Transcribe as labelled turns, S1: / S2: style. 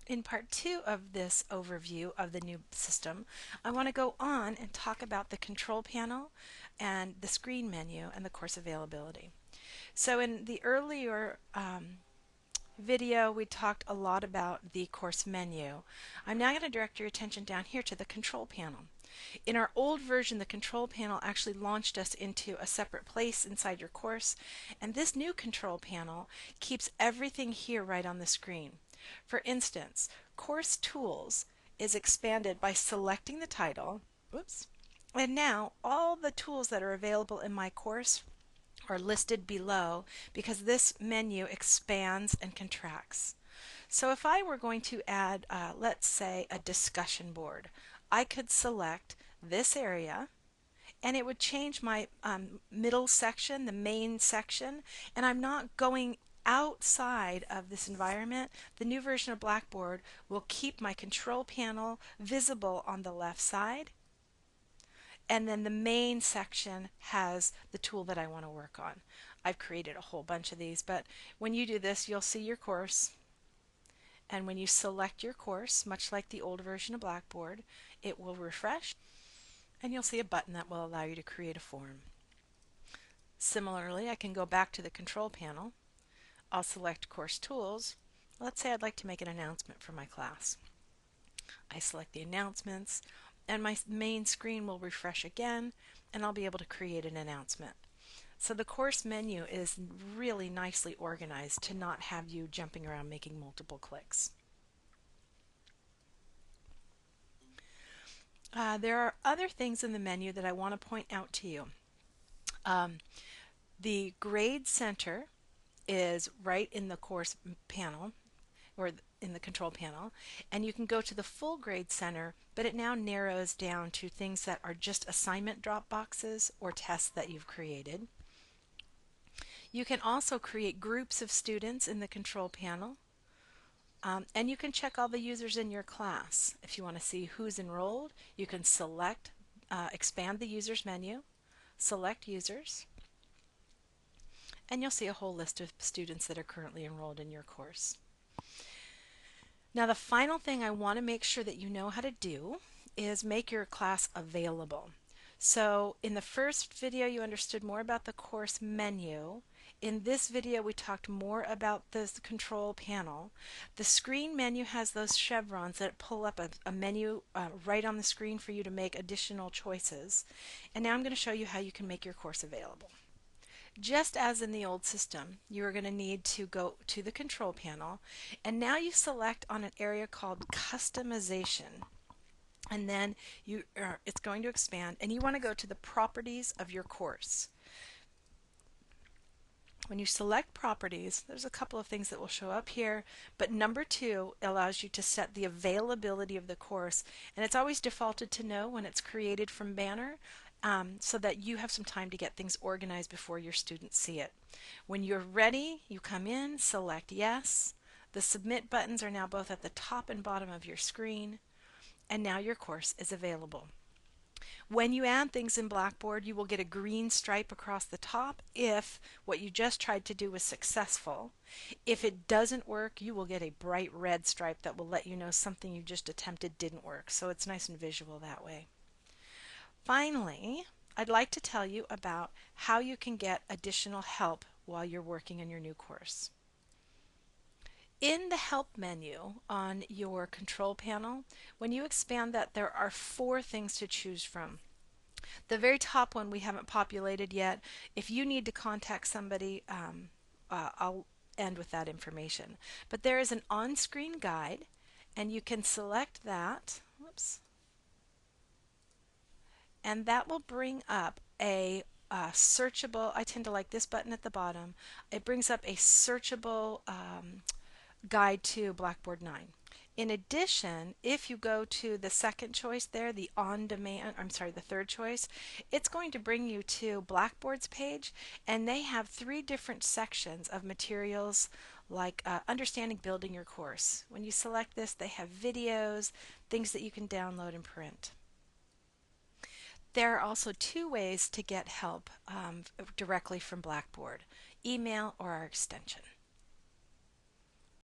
S1: In part two of this overview of the new system, I want to go on and talk about the control panel and the screen menu and the course availability. So in the earlier video, we talked a lot about the course menu. I'm now going to direct your attention down here to the control panel. In our old version, the control panel actually launched us into a separate place inside your course, and this new control panel keeps everything here right on the screen. For instance, Course Tools is expanded by selecting the title, whoops, and now all the tools that are available in my course are listed below because this menu expands and contracts. So if I were going to add, let's say, a discussion board, I could select this area and it would change my middle section, the main section, and I'm not going outside of this environment. The new version of Blackboard will keep my control panel visible on the left side, and then the main section has the tool that I want to work on. I've created a whole bunch of these, but when you do this, you'll see your course, and when you select your course, much like the old version of Blackboard, it will refresh, and you'll see a button that will allow you to create a form. Similarly, I can go back to the control panel. I'll select Course Tools. Let's say I'd like to make an announcement for my class. I select the announcements, and my main screen will refresh again, and I'll be able to create an announcement. So the course menu is really nicely organized to not have you jumping around making multiple clicks. There are other things in the menu that I want to point out to you. The grade center is right in the course panel, or in the control panel, and you can go to the full grade center, but it now narrows down to things that are just assignment drop boxes or tests that you've created. You can also create groups of students in the control panel, and you can check all the users in your class. If you want to see who's enrolled, you can select, expand the users menu, select users, and you'll see a whole list of students that are currently enrolled in your course. Now, the final thing I want to make sure that you know how to do is make your class available. So in the first video, you understood more about the course menu. In this video, we talked more about the control panel. The screen menu has those chevrons that pull up a menu right on the screen for you to make additional choices. And now I'm going to show you how you can make your course available. Just as in the old system, you are going to need to go to the control panel, and now you select on an area called customization, and then it's going to expand, and you want to go to the properties of your course. When you select properties, there's a couple of things that will show up here, but number 2 allows you to set the availability of the course, and it's always defaulted to no when it's created from Banner, so that you have some time to get things organized before your students see it. When you're ready, you come in, select yes. The submit buttons are now both at the top and bottom of your screen, and now your course is available. When you add things in Blackboard, you will get a green stripe across the top if what you just tried to do was successful. If it doesn't work, you will get a bright red stripe that will let you know something you just attempted didn't work. So it's nice and visual that way. Finally, I'd like to tell you about how you can get additional help while you're working in your new course. In the help menu on your control panel, when you expand that, there are 4 things to choose from. The very top one we haven't populated yet. If you need to contact somebody, I'll end with that information. But there is an on-screen guide, and you can select that. Whoops. And that will bring up a searchable, I tend to like this button at the bottom, it brings up a searchable guide to Blackboard 9. In addition, if you go to the second choice there, the the third choice, it's going to bring you to Blackboard's page, and they have 3 different sections of materials like understanding building your course. When you select this, they have videos, things that you can download and print. There are also 2 ways to get help directly from Blackboard: email or our extension.